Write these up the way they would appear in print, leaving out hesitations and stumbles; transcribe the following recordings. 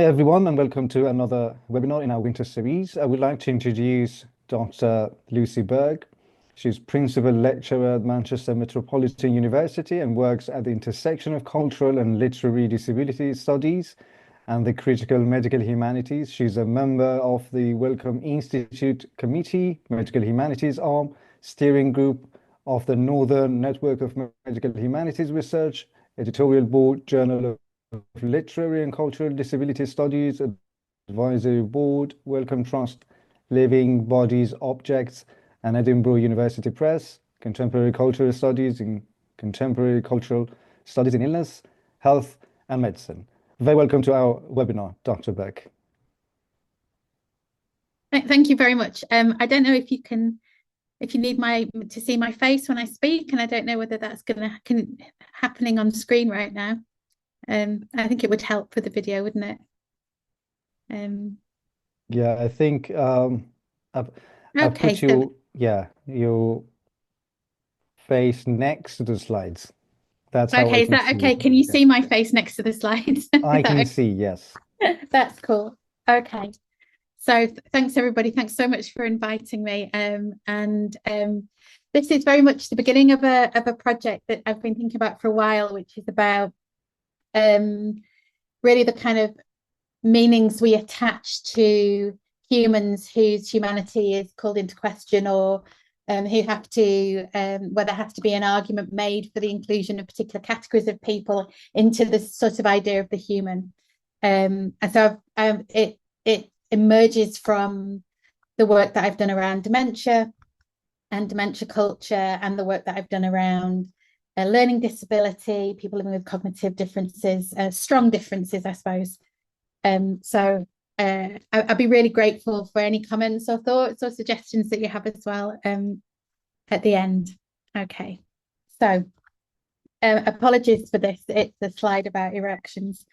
Hi everyone, and welcome to another webinar in our winter series. I would like to introduce Dr. Lucy Berg. She's Principal Lecturer at Manchester Metropolitan University and works at the intersection of cultural and literary disability studies and the critical medical humanities. She's a member of the Wellcome Institute Committee, Medical Humanities Arm, steering group of the Northern Network of Medical Humanities Research, editorial board, Journal of Literary and Cultural Disability Studies, Advisory Board, Wellcome Trust, Living Bodies, Objects, and Edinburgh University Press, Contemporary Cultural Studies in Contemporary Cultural Studies in Illness, Health and Medicine. Very welcome to our webinar, Dr. Beck. Thank you very much. I don't know if you need to see my face when I speak, and I don't know whether that's happening on screen right now. I think it would help for the video, wouldn't it? Yeah, I think I've Okay, put your face next to the slides. That's how I is can that see okay? it. Can you Yeah. see my face next to the slides? I can Okay? see, yes. That's cool. Okay. So thanks everybody. Thanks so much for inviting me. This is very much the beginning of a project that I've been thinking about for a while, which is about really the kind of meanings we attach to humans whose humanity is called into question, or who have to, where there has to be an argument made for the inclusion of particular categories of people into this sort of idea of the human. And so it emerges from the work that I've done around dementia and dementia culture, and the work that I've done around learning disability, people living with cognitive differences, strong differences, I suppose. I'd be really grateful for any comments or thoughts or suggestions that you have as well at the end. Okay, so apologies for this. It's a slide about erections.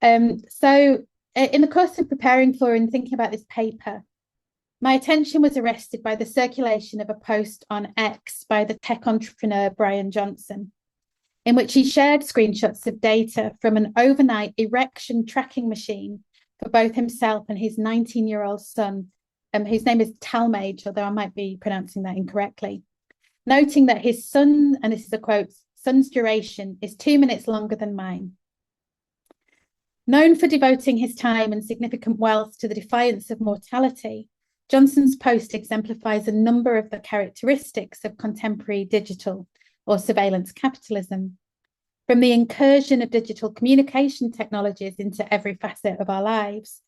In the course of preparing for and thinking about this paper, my attention was arrested by the circulation of a post on X by the tech entrepreneur Brian Johnson, in which he shared screenshots of data from an overnight erection tracking machine for both himself and his 19-year-old son, whose name is Talmage, although I might be pronouncing that incorrectly, noting that his son, and this is a quote, son's duration is 2 minutes longer than mine. Known for devoting his time and significant wealth to the defiance of mortality, Johnson's post exemplifies a number of the characteristics of contemporary digital or surveillance capitalism, from the incursion of digital communication technologies into every facet of our lives,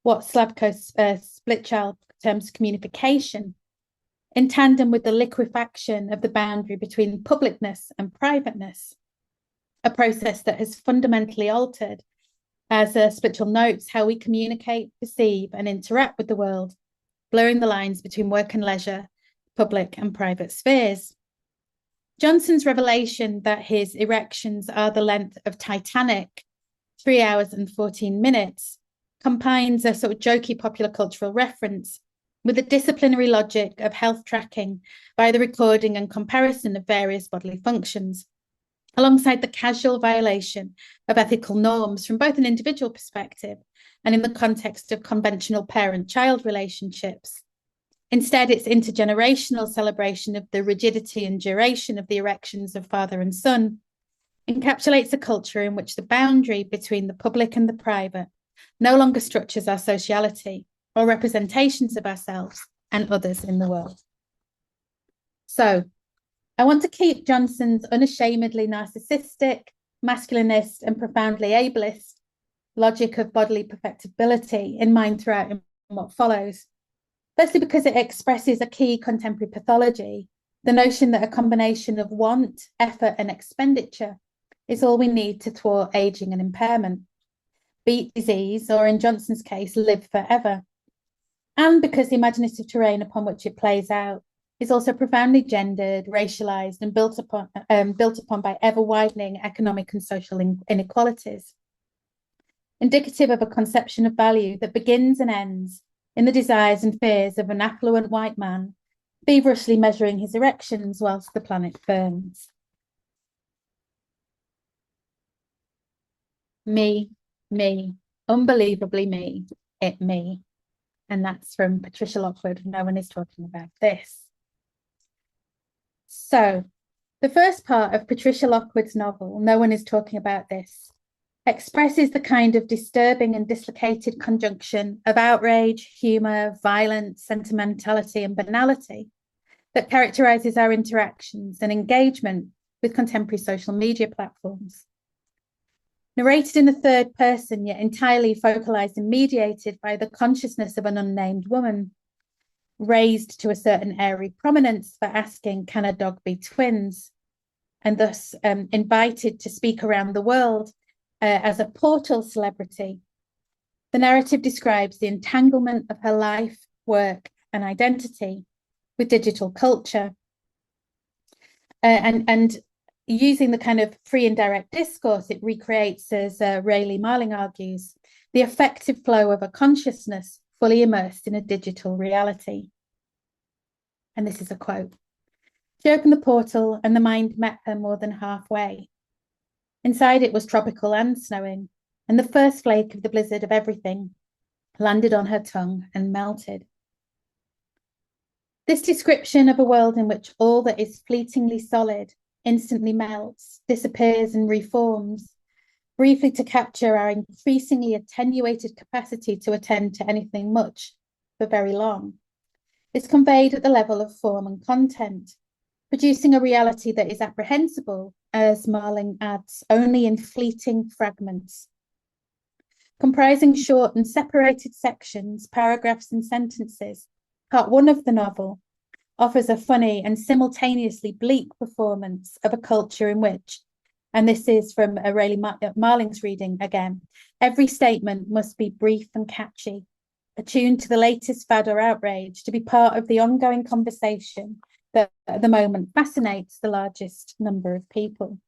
what Slavko Splitchild terms communication, in tandem with the liquefaction of the boundary between publicness and privateness, a process that has fundamentally altered, as Splitchild notes, how we communicate, perceive, and interact with the world, blurring the lines between work and leisure, public and private spheres. Johnson's revelation that his erections are the length of Titanic, 3 hours and 14 minutes, combines a sort of jokey popular cultural reference with the disciplinary logic of health tracking by the recording and comparison of various bodily functions, alongside the casual violation of ethical norms from both an individual perspective and in the context of conventional parent-child relationships. Instead, its intergenerational celebration of the rigidity and duration of the erections of father and son encapsulates a culture in which the boundary between the public and the private no longer structures our sociality or representations of ourselves and others in the world. So, I want to keep Johnson's unashamedly narcissistic, masculinist, and profoundly ableist logic of bodily perfectibility in mind throughout in what follows. Firstly, because it expresses a key contemporary pathology, the notion that a combination of want, effort, and expenditure is all we need to thwart aging and impairment, beat disease, or in Johnson's case, live forever. And because the imaginative terrain upon which it plays out is also profoundly gendered, racialized, and built upon by ever-widening economic and social inequalities, indicative of a conception of value that begins and ends in the desires and fears of an affluent white man, feverishly measuring his erections whilst the planet burns. Me, me, Unbelievably me, it me. And that's from Patricia Lockwood. No one is talking about this. So the first part of Patricia Lockwood's novel, No One Is Talking About This, expresses the kind of disturbing and dislocated conjunction of outrage, humor, violence, sentimentality, and banality that characterizes our interactions and engagement with contemporary social media platforms. Narrated in the third person, yet entirely focalized and mediated by the consciousness of an unnamed woman, raised to a certain airy prominence for asking, can a dog be twins? And thus invited to speak around the world as a portal celebrity. The narrative describes the entanglement of her life, work, and identity with digital culture. And using the kind of free and direct discourse, it recreates, as Rayleigh Marling argues, the effective flow of a consciousness fully immersed in a digital reality. And this is a quote. She opened the portal and the mind met her more than halfway. Inside it was tropical and snowing, and the first flake of the blizzard of everything landed on her tongue and melted. This description of a world in which all that is fleetingly solid instantly melts, disappears, and reforms, briefly to capture our increasingly attenuated capacity to attend to anything much for very long, is conveyed at the level of form and content, producing a reality that is apprehensible, as Marling adds, only in fleeting fragments. Comprising short and separated sections, paragraphs, and sentences, part one of the novel offers a funny and simultaneously bleak performance of a culture in which, and this is from Rayleigh Marling's reading again, every statement must be brief and catchy, attuned to the latest fad or outrage, to be part of the ongoing conversation that at the moment fascinates the largest number of people.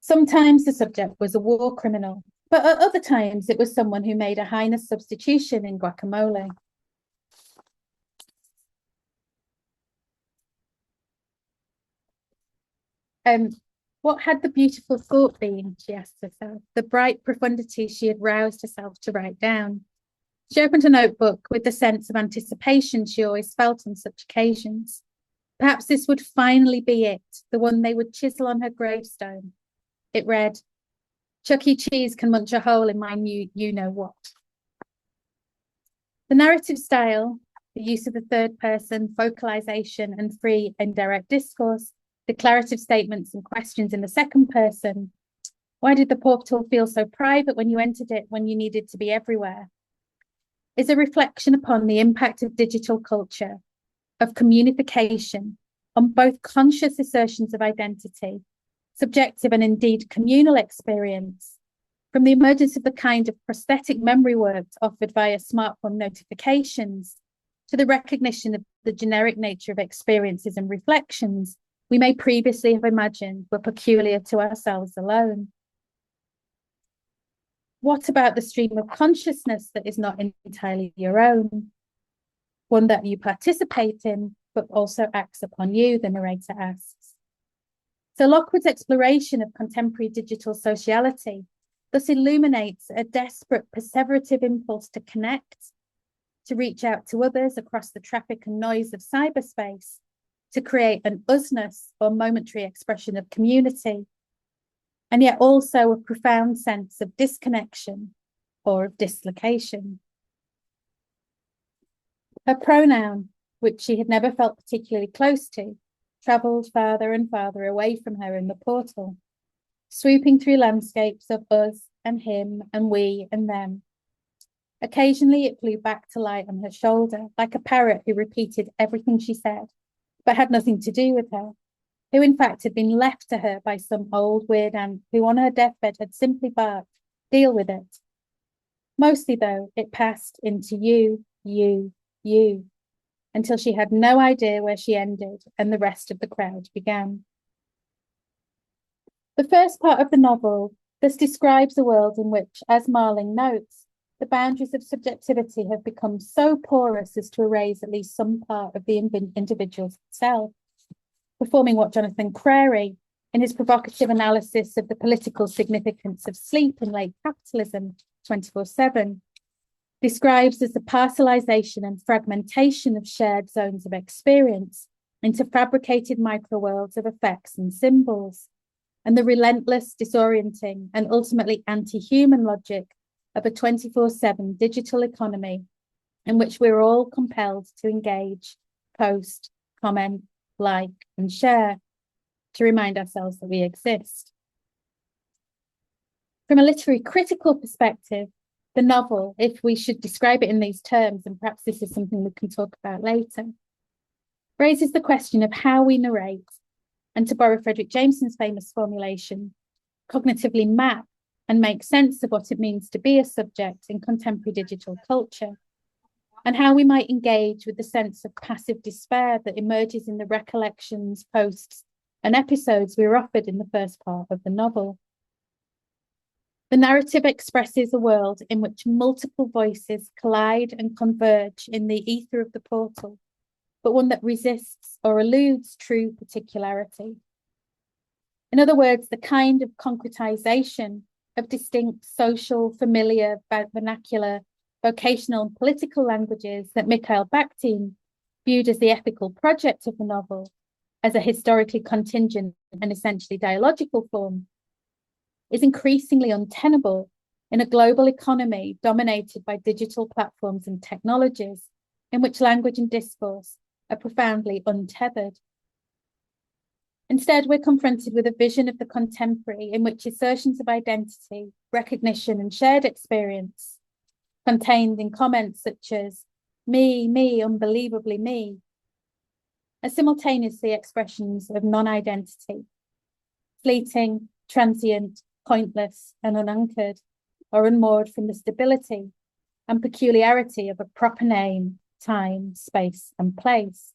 Sometimes the subject was a war criminal, but at other times it was someone who made a highness substitution in guacamole. What had the beautiful thought been, she asked herself, the bright profundity she had roused herself to write down? She opened a notebook with the sense of anticipation she always felt on such occasions. Perhaps this would finally be it, the one they would chisel on her gravestone. It read, Chuck E. Cheese can munch a hole in my new you-know-what. The narrative style, the use of the third person, vocalization, and free and direct discourse, declarative statements and questions in the second person. Why did the portal feel so private when you entered it, when you needed to be everywhere? Is a reflection upon the impact of digital culture, of communication, on both conscious assertions of identity, subjective and indeed communal experience, from the emergence of the kind of prosthetic memory works offered via smartphone notifications, to the recognition of the generic nature of experiences and reflections we may previously have imagined were peculiar to ourselves alone. What about the stream of consciousness that is not entirely your own? One that you participate in, but also acts upon you, the narrator asks. So Lockwood's exploration of contemporary digital sociality thus illuminates a desperate, perseverative impulse to connect, to reach out to others across the traffic and noise of cyberspace, to create an usness or momentary expression of community, and yet also a profound sense of disconnection or of dislocation. Her pronoun, which she had never felt particularly close to, travelled farther and farther away from her in the portal, swooping through landscapes of us and him and we and them. Occasionally it flew back to lie on her shoulder, like a parrot who repeated everything she said, but had nothing to do with her, who in fact had been left to her by some old weird aunt who on her deathbed had simply barked, deal with it. Mostly though, it passed into you, until she had no idea where she ended and the rest of the crowd began. The first part of the novel thus describes a world in which, as Marling notes, the boundaries of subjectivity have become so porous as to erase at least some part of the individual's self, performing what Jonathan Crary, In his provocative analysis of the political significance of sleep in late capitalism, 24/7, describes as the parcelization and fragmentation of shared zones of experience into fabricated microworlds of effects and symbols, and the relentless, disorienting, and ultimately anti-human logic of a 24/7 digital economy in which we're all compelled to engage, post, comment, like, and share to remind ourselves that we exist. From a literary critical perspective, the novel, if we should describe it in these terms, and perhaps this is something we can talk about later, raises the question of how we narrate, and to borrow Frederick Jameson's famous formulation, cognitively map and make sense of what it means to be a subject in contemporary digital culture, and how we might engage with the sense of passive despair that emerges in the recollections, posts, and episodes we were offered in the first part of the novel. The narrative expresses a world in which multiple voices collide and converge in the ether of the portal, but one that resists or eludes true particularity. In other words, the kind of concretization of distinct social, familiar, vernacular, vocational, and political languages that Mikhail Bakhtin viewed as the ethical project of the novel, as a historically contingent and essentially dialogical form, is increasingly untenable in a global economy dominated by digital platforms and technologies in which language and discourse are profoundly untethered. Instead, we're confronted with a vision of the contemporary in which assertions of identity, recognition, and shared experience, contained in comments such as me, unbelievably me, are simultaneously expressions of non-identity, fleeting, transient, pointless, and unanchored, or unmoored from the stability and peculiarity of a proper name, time, space, and place.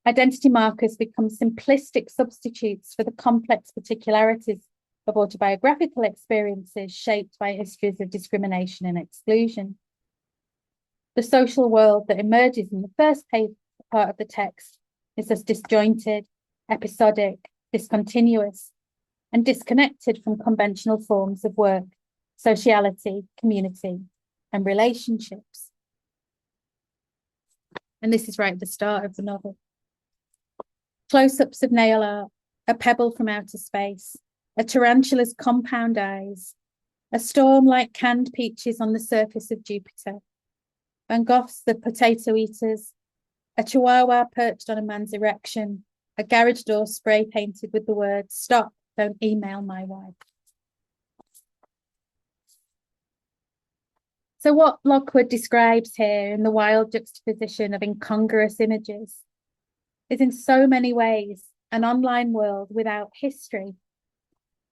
Identity markers become simplistic substitutes for the complex particularities of autobiographical experiences shaped by histories of discrimination and exclusion. The social world that emerges in the first part of the text is as disjointed, episodic, discontinuous, and disconnected from conventional forms of work, sociality, community, and relationships. And this is right at the start of the novel. Close-ups of nail art, a pebble from outer space, a tarantula's compound eyes, a storm like canned peaches on the surface of Jupiter, Van Gogh's The Potato Eaters, a chihuahua perched on a man's erection, a garage door spray painted with the words, "Stop, don't email my wife." So what Lockwood describes here in the wild juxtaposition of incongruous images is in so many ways an online world without history,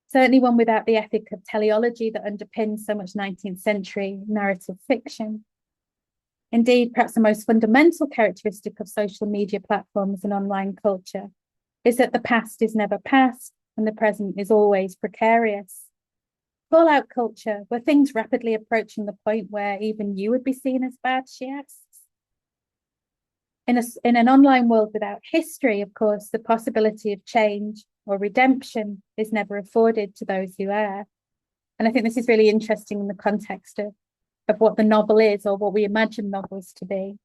certainly one without the ethic of teleology that underpins so much 19th century narrative fiction. Indeed, perhaps the most fundamental characteristic of social media platforms and online culture is that the past is never past and the present is always precarious. Call-out culture, were things rapidly approaching the point where even you would be seen as bad, she asks. In an online world without history, of course, the possibility of change or redemption is never afforded to those who err. And I think this is really interesting in the context of what the novel is, or what we imagine novels to be.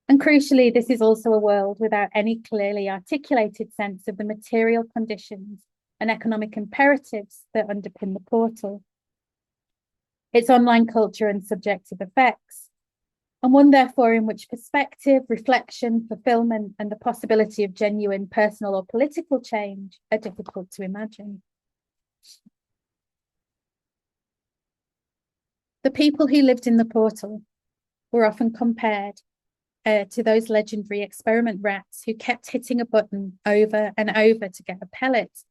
And crucially, this is also a world without any clearly articulated sense of the material conditions and economic imperatives that underpin the portal. It's online culture and subjective effects, and one therefore in which perspective, reflection, fulfillment, and the possibility of genuine personal or political change are difficult to imagine. The people who lived in the portal were often compared to those legendary experiment rats who kept hitting a button over and over to get a pellet.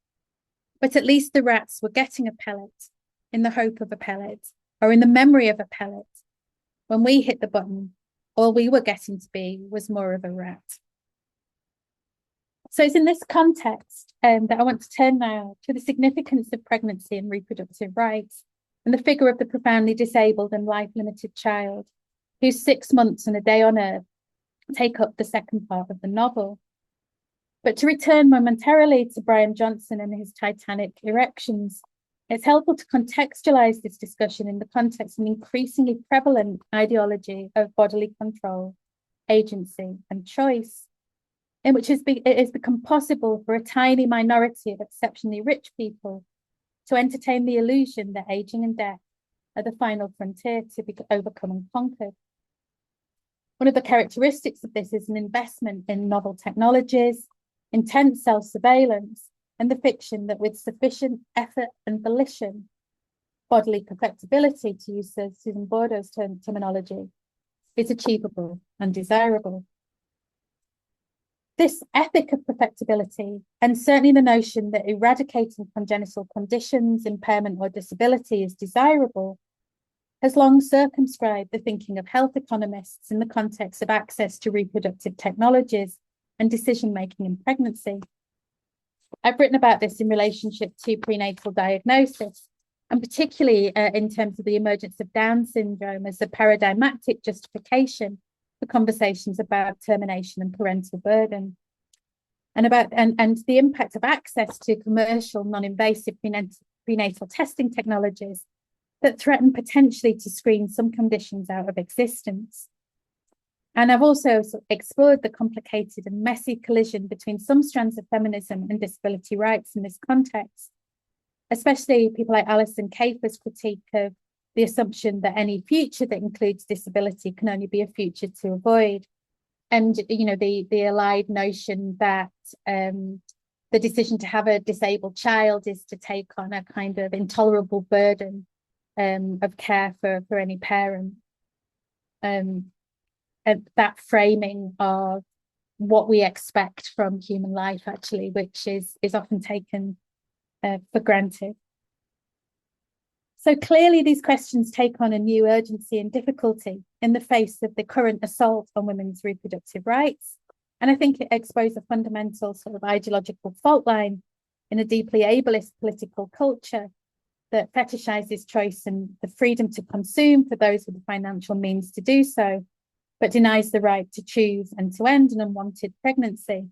But at least the rats were getting a pellet in the hope of a pellet, or in the memory of a pellet. When we hit the button, all we were getting to be was more of a rat. So it's in this context that I want to turn now to the significance of pregnancy and reproductive rights, and the figure of the profoundly disabled and life-limited child, whose 6 months and a day on Earth take up the second part of the novel. But to return momentarily to Brian Johnson and his Titanic erections, it's helpful to contextualize this discussion in the context of an increasingly prevalent ideology of bodily control, agency, and choice, in which it has become possible for a tiny minority of exceptionally rich people to entertain the illusion that aging and death are the final frontier to be overcome and conquered. One of the characteristics of this is an investment in novel technologies, intense self-surveillance, and the fiction that with sufficient effort and volition, bodily perfectibility, to use Susan Bordeaux's terminology, is achievable and desirable. This ethic of perfectibility, and certainly the notion that eradicating congenital conditions, impairment, or disability is desirable, has long circumscribed the thinking of health economists in the context of access to reproductive technologies and decision-making in pregnancy. I've written about this in relationship to prenatal diagnosis, and particularly in terms of the emergence of Down syndrome as a paradigmatic justification for conversations about termination and parental burden, and the impact of access to commercial non-invasive prenatal testing technologies that threaten potentially to screen some conditions out of existence. And I've also explored the complicated and messy collision between some strands of feminism and disability rights in this context, especially people like Alison Kafer's critique of the assumption that any future that includes disability can only be a future to avoid. And, you know, the allied notion that the decision to have a disabled child is to take on a kind of intolerable burden of care for any parent. And that framing of what we expect from human life, actually, which is often taken for granted. So clearly these questions take on a new urgency and difficulty in the face of the current assault on women's reproductive rights. And I think it exposes a fundamental sort of ideological fault line in a deeply ableist political culture that fetishizes choice and the freedom to consume for those with the financial means to do so, but denies the right to choose and to end an unwanted pregnancy,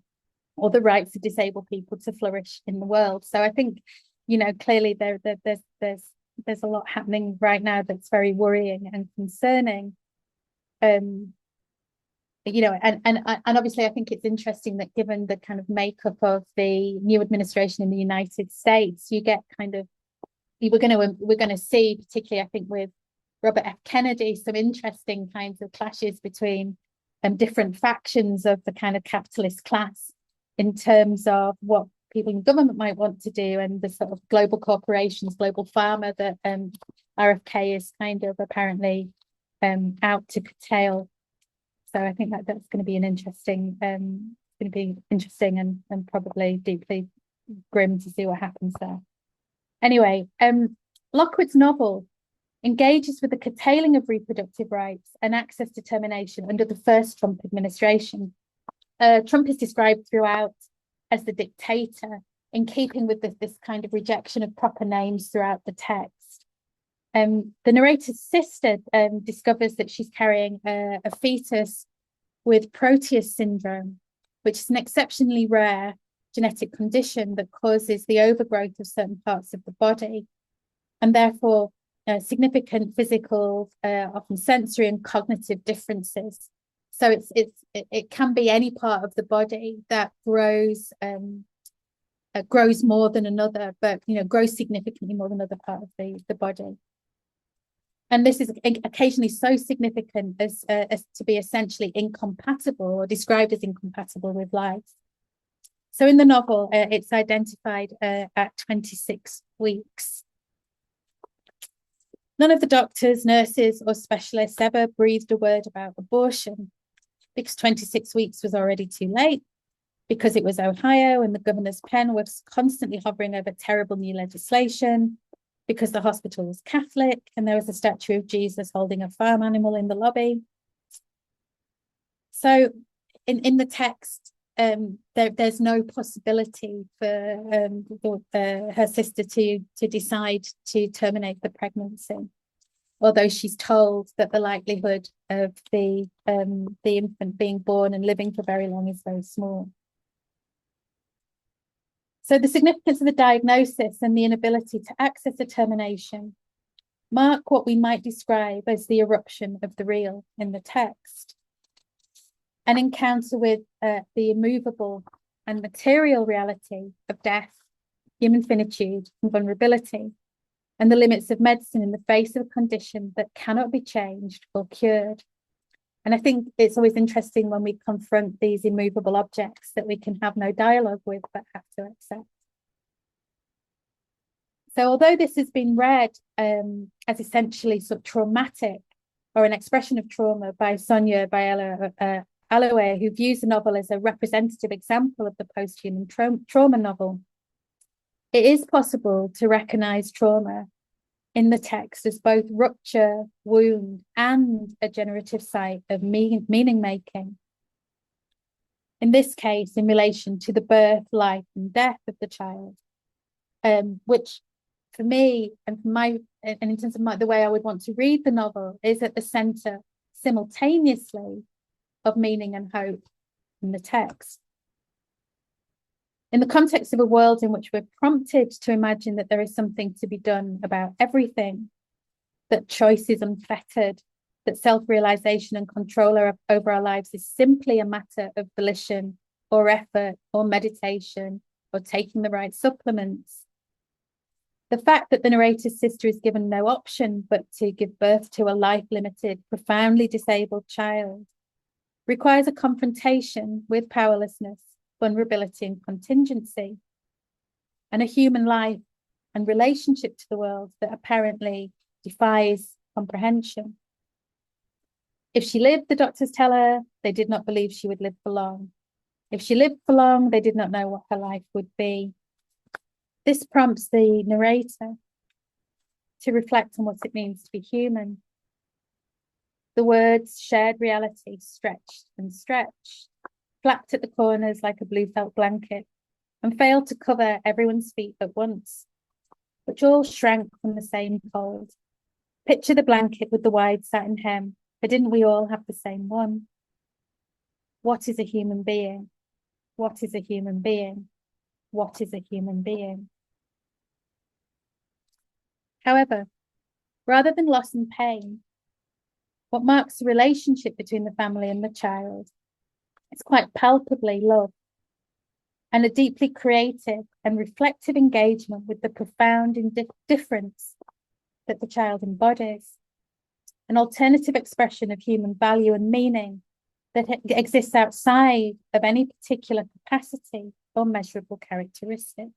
or the right for disabled people to flourish in the world. So I think, you know, clearly there's a lot happening right now that's very worrying and concerning. You know, and obviously I think it's interesting that given the kind of makeup of the new administration in the United States, you get kind of, we're going to see, particularly I think with Robert F. Kennedy, some interesting kinds of clashes between different factions of the kind of capitalist class in terms of what people in government might want to do, and the sort of global corporations, global pharma that RFK is kind of apparently out to curtail. So I think that's going to be an interesting, and probably deeply grim to see what happens there. Anyway, Lockwood's novel engages with the curtailing of reproductive rights and access to termination under the first Trump administration. Trump is described throughout as the dictator, in keeping with this kind of rejection of proper names throughout the text. The narrator's sister discovers that she's carrying a fetus with Proteus syndrome, which is an exceptionally rare genetic condition that causes the overgrowth of certain parts of the body, and therefore significant physical, often sensory and cognitive differences. So it can be any part of the body that grows more than another, but grows significantly more than other part of the body. And this is occasionally so significant as to be essentially incompatible, or described as incompatible with life. So in the novel, it's identified at 26 weeks. None of the doctors, nurses, or specialists ever breathed a word about abortion, because 26 weeks was already too late, because it was Ohio and the governor's pen was constantly hovering over terrible new legislation, because the hospital was Catholic and there was a statue of Jesus holding a farm animal in the lobby. So in the text, there's no possibility for her sister to decide to terminate the pregnancy, although she's told that the likelihood of the infant being born and living for very long is very small. So the significance of the diagnosis and the inability to access determination mark what we might describe as the eruption of the real in the text. An encounter with the immovable and material reality of death, human finitude and vulnerability, and the limits of medicine in the face of a condition that cannot be changed or cured. And I think it's always interesting when we confront these immovable objects that we can have no dialogue with, but have to accept. So although this has been read as essentially sort of traumatic or an expression of trauma by Sonia Alloway, who views the novel as a representative example of the post-human trauma novel, it is possible to recognize trauma in the text as both rupture, wound, and a generative site of meaning making. In this case, in relation to the birth, life, and death of the child, which for me and in terms of the way I would want to read the novel, is at the center simultaneously of meaning and hope in the text. In the context of a world in which we're prompted to imagine that there is something to be done about everything, that choice is unfettered, that self-realization and control over our lives is simply a matter of volition or effort or meditation or taking the right supplements, the fact that the narrator's sister is given no option but to give birth to a life-limited, profoundly disabled child requires a confrontation with powerlessness, vulnerability, and contingency, and a human life and relationship to the world that apparently defies comprehension. If she lived, the doctors tell her, they did not believe she would live for long. If she lived for long, they did not know what her life would be. This prompts the narrator to reflect on what it means to be human. The words shared reality stretched and stretched, flapped at the corners like a blue felt blanket, and failed to cover everyone's feet at once, which all shrank from the same cold. Picture the blanket with the wide satin hem, but didn't we all have the same one? What is a human being? What is a human being? What is a human being? However, rather than loss and pain, what marks the relationship between the family and the child is quite palpably love, and a deeply creative and reflective engagement with the profound indifference that the child embodies, an alternative expression of human value and meaning that exists outside of any particular capacity or measurable characteristic.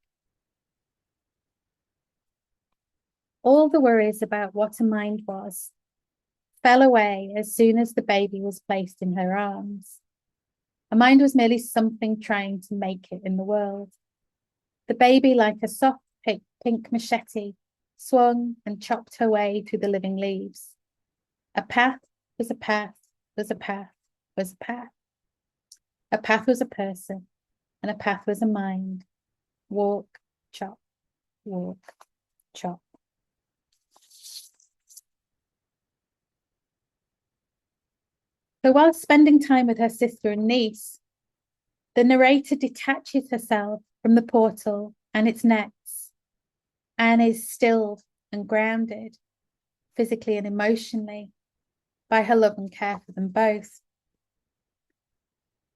All the worries about what a mind was fell away as soon as the baby was placed in her arms. A mind was merely something trying to make it in the world. The baby, like a soft pink machete, swung and chopped her way through the living leaves. A path was a path, was a path, was a path. A path was a person, and a path was a mind. Walk, chop, walk, chop. So while spending time with her sister and niece, the narrator detaches herself from the portal and its nets and is stilled and grounded, physically and emotionally, by her love and care for them both.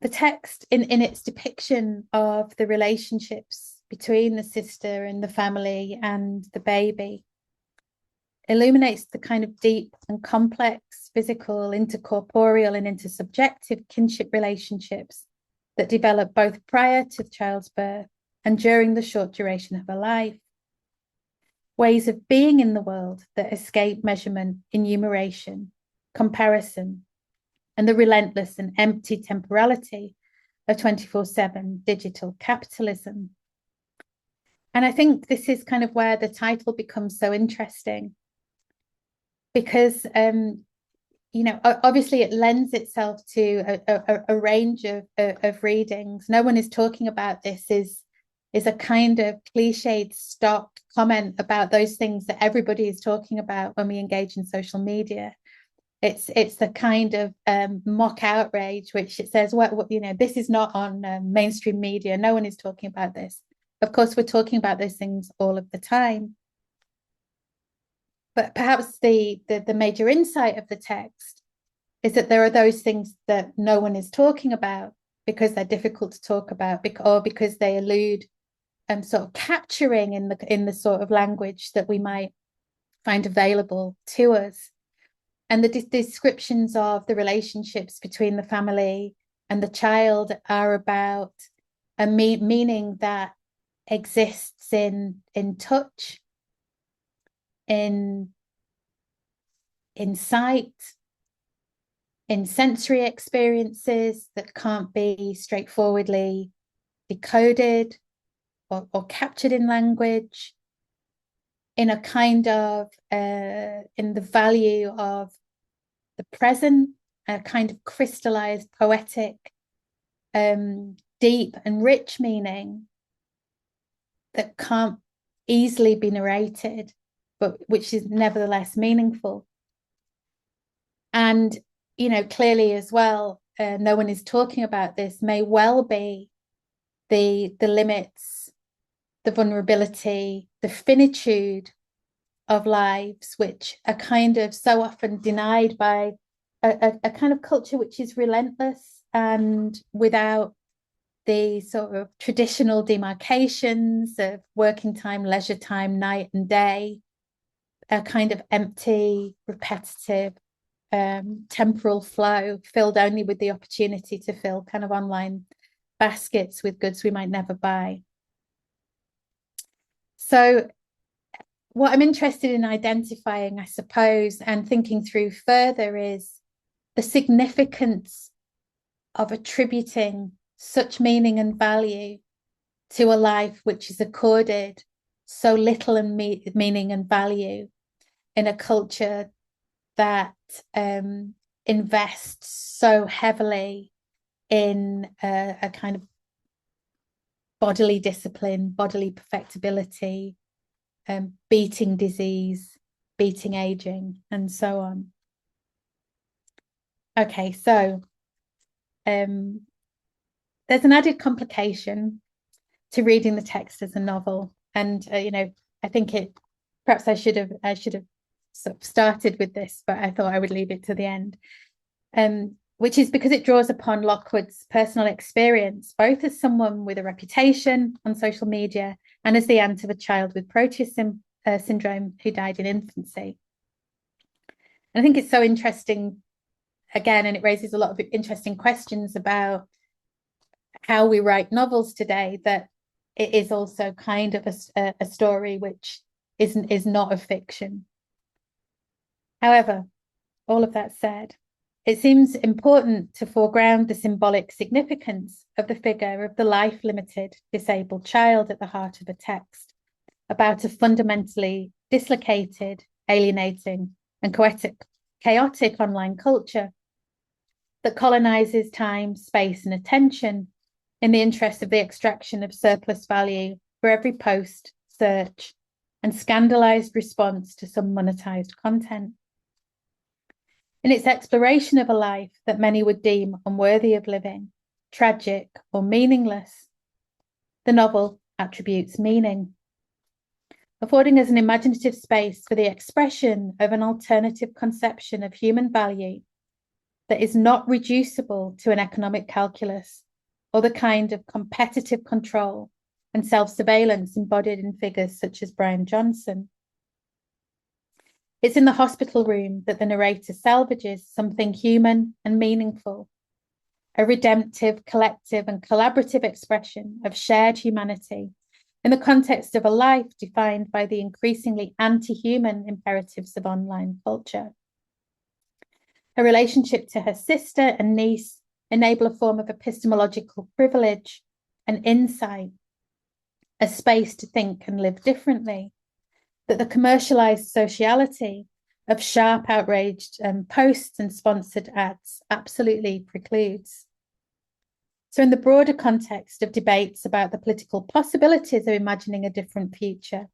The text, in its depiction of the relationships between the sister and the family and the baby, illuminates the kind of deep and complex physical, intercorporeal, and intersubjective kinship relationships that develop both prior to the child's birth and during the short duration of her life. Ways of being in the world that escape measurement, enumeration, comparison, and the relentless and empty temporality of 24/7 digital capitalism. And I think this is kind of where the title becomes so interesting, because obviously it lends itself to a range of readings. No one is talking about this is a kind of cliched stock comment about those things that everybody is talking about when we engage in social media. It's the kind of mock outrage, which it says, this is not on mainstream media. No one is talking about this. Of course, we're talking about those things all of the time. But perhaps the major insight of the text is that there are those things that no one is talking about because they're difficult to talk about, or because they elude sort of capturing in the sort of language that we might find available to us. And the descriptions of the relationships between the family and the child are about a meaning that exists in touch, in sight, in sensory experiences that can't be straightforwardly decoded or captured in language, in a kind of in the value of the present, a kind of crystallized, poetic, deep and rich meaning that can't easily be narrated, but which is nevertheless meaningful. And, you know, clearly as well, no one is talking about this, may well be the limits, the vulnerability, the finitude of lives, which are kind of so often denied by a kind of culture which is relentless and without the sort of traditional demarcations of working time, leisure time, night and day, a kind of empty, repetitive, temporal flow filled only with the opportunity to fill kind of online baskets with goods we might never buy. So what I'm interested in identifying, I suppose, and thinking through further is the significance of attributing such meaning and value to a life which is accorded so little and meaning and value in a culture that invests so heavily in a kind of bodily discipline, bodily perfectibility, beating disease, beating aging, and so on. Okay, so there's an added complication to reading the text as a novel, and you know, I think perhaps I should have sort of started with this, but I thought I would leave it to the end. Which is because it draws upon Lockwood's personal experience, both as someone with a reputation on social media and as the aunt of a child with Patricia syndrome who died in infancy. And I think it's so interesting, again, and it raises a lot of interesting questions about how we write novels today, that it is also kind of a story which is not a fiction. However, all of that said, it seems important to foreground the symbolic significance of the figure of the life-limited disabled child at the heart of a text about a fundamentally dislocated, alienating, and chaotic online culture that colonizes time, space, and attention in the interest of the extraction of surplus value for every post, search, and scandalized response to some monetized content. In its exploration of a life that many would deem unworthy of living, tragic, or meaningless, the novel attributes meaning, affording us an imaginative space for the expression of an alternative conception of human value that is not reducible to an economic calculus or the kind of competitive control and self-surveillance embodied in figures such as Brian Johnson. It's in the hospital room that the narrator salvages something human and meaningful, a redemptive, collective, and collaborative expression of shared humanity in the context of a life defined by the increasingly anti-human imperatives of online culture. Her relationship to her sister and niece enable a form of epistemological privilege and insight, a space to think and live differently, that the commercialized sociality of sharp, outraged posts and sponsored ads absolutely precludes. So in the broader context of debates about the political possibilities of imagining a different future,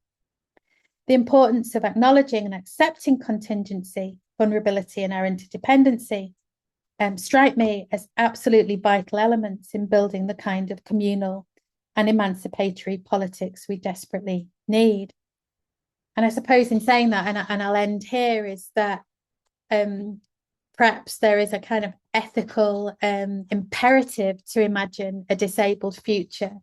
the importance of acknowledging and accepting contingency, vulnerability, and our interdependency strike me as absolutely vital elements in building the kind of communal and emancipatory politics we desperately need. And I suppose in saying that, and I'll end here, is that perhaps there is a kind of ethical imperative to imagine a disabled future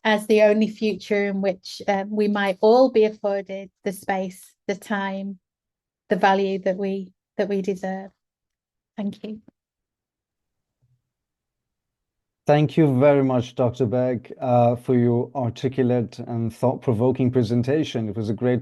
as the only future in which we might all be afforded the space, the time, the value that we deserve. Thank you. Thank you very much, Dr. Berg, for your articulate and thought-provoking presentation. It was a great pleasure.